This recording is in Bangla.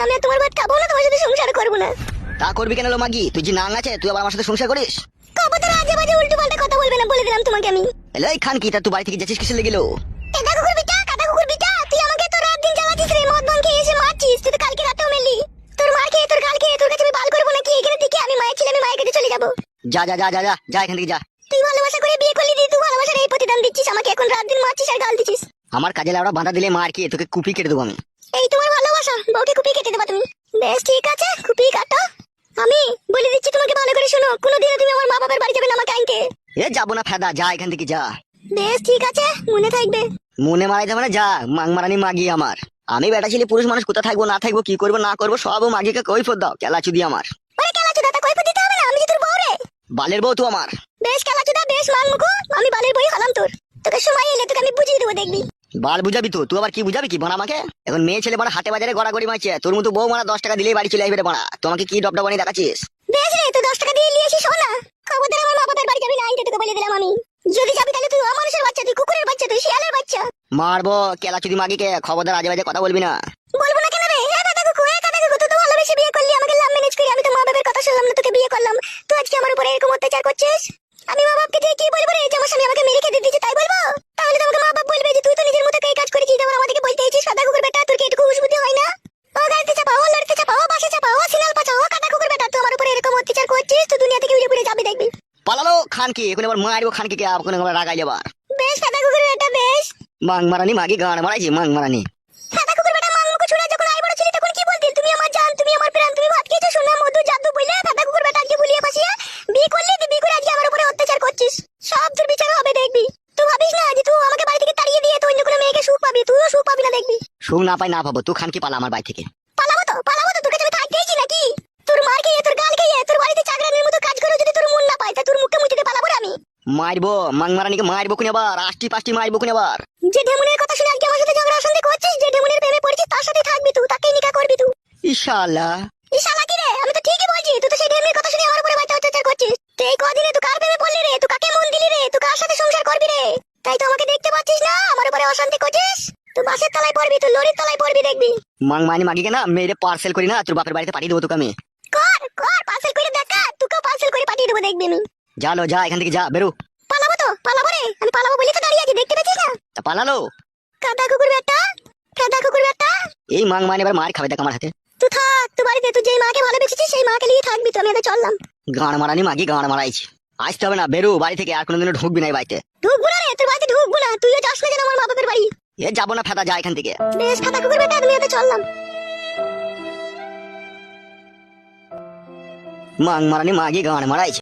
আমি আর তোমার ভাত খাবো না, তোমার সাথে সংসার করবো না। তা করবি কেন লো মাগি? তুই যে নাং আছে, তুই আবার আমার সাথে সংসার করিস? কবুতর আজে বাজে উল্টো পাল্টা কথা বলবে না, বলে দিলাম তোমাকে আমি। এলো এই খান কি, তা তুই বাড়ি থেকে যাচ্ছিস কিসের লেগেলো? কাদা কুকুর বিটা, কাদা কুকুর বিটা, তুই আমাকে তো রাত দিন জ্বালাচ্ছিস রে, মদ ভাঙ খেয়ে এসে মারছিস। তুই তো কালকে রাতেও মেলি। তোর মার খেয়ে, তোর গাল খেয়ে তোর কাছে আমি বাল করবো নাকি? এখানে থেকে আমি মায়ের ছেলে, আমি মায়ের কাছে চলে যাবো। যা যা যা যা যা যা এখান থেকে যা। তুই ভালোবাসা করে বিয়ে করলি, দি তুই ভালোবাসার এই প্রতিদান দিচ্ছিস আমাকে, এখন রাত দিন মারছিস আর গাল দিচ্ছিস। আমার কাজে লাউড়া বাঁধা দিলে মার কি, তোকে কুপি কেটে দেবো আমি। এই তোমার ভালোবাসা, বউকে কুপিয়ে কেটে দেবা তুমি? বেশ ঠিক আছে, কুপিয়ে কাটো। আমি বলে দিচ্ছি তোমাকে ভালো করে শোনো, কোনোদিনও তুমি আমার মা বাবার বাড়ি যাবে না আমাকে আনকে। এ যাবো না ফেদা, যা এখান থেকে যা। বেশ ঠিক আছে, মনে থাকবে। মনে মারাই যাবে না, যা। মাংমারানি মাগি আমার। আমি বেটা ছেলে পুরুষ মানুষ, কোথা থাকবো না থাকবো, কি করবো না করবো, সব মাগিকে কৈফত দাও। কেলাচুদি আমার। ওরে কেলাচুদা, তা কৈফত দিতে হবে না, আমি যে তোর বউ রে। বালের বউ তো আমার। বেশ কেলাচুদা, বেশ মাংমুখো, আমি বালের বই হলাম তোর। তোকে সময় এলে তোকে আমি বুঝিয়ে দেবো, দেখবি। বাল বুঝাবি তো, তুই আবার কি বুঝাবি কি বানা আমাকে? এখন মেয়ে ছেলে বানা হাটে বাজারে গড়াগড়ি মারছে, তোর মতো বউ মারা 10 টাকা দিলেই বাড়ি চলে আসবে রে বানা। তোমাকে কি ডবডা বানিয়ে দেখাচ্ছিস? বেশ রে, তুই 10 টাকা দিয়ে নিয়ে আসিস, শোনা। খবরদার আমার মা বাবার বাড়ি যাবি না, আইনটা তোকে বলে দিলাম আমি। যদি যাবি তাহলে তুই অমানুষের বাচ্চা, তুই কুকুরের বাচ্চা, তুই শিয়ালের বাচ্চা। মারবো কেলাচুদি মাগিকে, খবরদার আজে বাজে কথা বলবি না। বলবো না কেন রে? কাদা কুকু, কাদা কুকু, তুই তো ভালোবেসে বিয়ে করলি, আমাকে লাভ ম্যানেজ করে আমি তো মা বাবার কথা শুনলাম না, তোকে বিয়ে করলাম। তুই আজকে আমার উপরে এরকম অত্যাচার করছিস। আমি মা বাপকে যে কি বলবো রে, যে আমার স্বামী আমাকে মেরে খেতে দিয়েছে, তাই বলবো? তাহলে তো আমাকে মা বাপ বলবে যে তুই তো নিজের মতো এই কাজ করেছিস, যেমন আমাদেরকে বলতে এসেছিস। কাদা কুকুর বেটা, তোর কি একটু বুদ্ধি হয় না? ও গাড়িতে চাপাও, ও লড়তে চাপাও, ও বাসে চাপাও, ও সিনাল পাচাও, ও কাদা কুকুর বেটা, তুই আমার উপরে এরকম অত্যাচার করছিস, তুই দুনিয়া থেকে উড়ে উড়ে যাবি, দেখবি। পালালো খান কি, এখন আবার মারবো খান কি, এখন আবার রাগাই যাবার। বেশ কাদা কুকুর বেটা, বেশ। মাংমারানি মাগি গান মারাইছি, মাংমারানি। কাদা কুকুর বেটা, মাংমুখো ছুড়া, যখন আই বড় ছিলি তখন কি বলতিস? তুমি আমার জান, তুমি আমার প্রাণ, তুমি ভাত খেয়েছো সোনা, মধু জাদু বলে কাদা কুকুর বেটা আজকে ভুলিয়ে ফাঁসিয়ে বিয়ে করলি, তুই বিয়ে করে আজকে আমার উপরে অত্যাচার করছিস। সব তোর বিচার হবে, দেখবি। তুই ভাবিস না যে তুই আমাকে বাড়ি থেকে তাড়িয়ে দিয়ে তুই অন্য কোনো মেয়েকে সুখ পাবি, তুইও সুখ পাবি না, দেখবি। সুখ না পাই না পাবো, তুই খান কি পালা আমার বাড়ি থেকে। পালাবো তো, পালাবো তো, তোকে আমি থাকতেইছি নাকি? তোর মার খেয়ে, তোর গাল খেয়ে, তোর বাড়িতে চাকরানির মতো কাজ করে যদি তোর মন না পায়, তা তোর মুখে মুছিতে পালাবো রে আমি। মারবো মাংমারানিকে, মারবো কোন আবার, আষ্টি পাষ্টি মারবো কোন আবার। যে ঢেমুনের কথা শুনে আজকে আমার সাথে ঝগড়া অশান্তি করছিস, যে ঢেমুনের প্রেমে পড়ছিস, তার সাথে থাকবি তুই, তাকেই নিকা করবি তুই। ইনশাআল্লাহ। এই শালা কি রে? আমি তো ঠিকই বলছি, তুই তো সেই ঢেমনির কথা শুনে আমার উপরে বাচ্চা অত্যাচার করছিস। তুই এই কদিনে তুই কার প্রেমে পড়লি রে? তুই কাকে মন দিলি রে? তুই কার সাথে সংসার করবি রে? তাই তো আমাকে দেখতে পাচ্ছিস না, আমার উপরে অশান্তি করছিস। তুই বাসের তলায় পড়বি, তুই লরির তলায় পড়বি, দেখবি। মাংমানি মাগিকে না মেরে পার্সেল করি না, তোর বাপের বাড়িতে পাঠিয়ে দেবো তোকে আমি। কর কর, পার্সেল করে দেখা, তোকেও পার্সেল করে পাঠিয়ে দেবো, দেখবি আমি। জালো যা এখান থেকে, যা বেরো। পালাবো তো, পালাবো রে, আমি পালাবো বলে তো দাঁড়িয়ে আছি, দেখতে পাচ্ছিস না? তা পালালো। কাদা কুকুর বেটা, কাদা কুকুর বেটা। এই মাংমানি এবার মার খাবে দেখ আমার হাতে। তুই থাক, তুই বাড়িতে, তুই যেই মাকে ভালোবেসেছিস সেই মাকে নিয়ে থাকবি, তো আমি এদের চললাম। গান মারানি মাগি গান মারাইছি। আসতে হবে না, বেরো বাড়ি থেকে, আর কোনোদিনও ঢুকবি না এই বাড়িতে। ঢুকবো না রে, তোর বাড়িতে ঢুকবো না, তুইও যাস না যেন আমার মা বাপের বাড়ি। এ যাবো না ফেদা, যা এখান থেকে। বেশ কাদা কুকুর বেটা, তুমি এদের চললাম। মাংমারানি মাগি গান মারাইছি।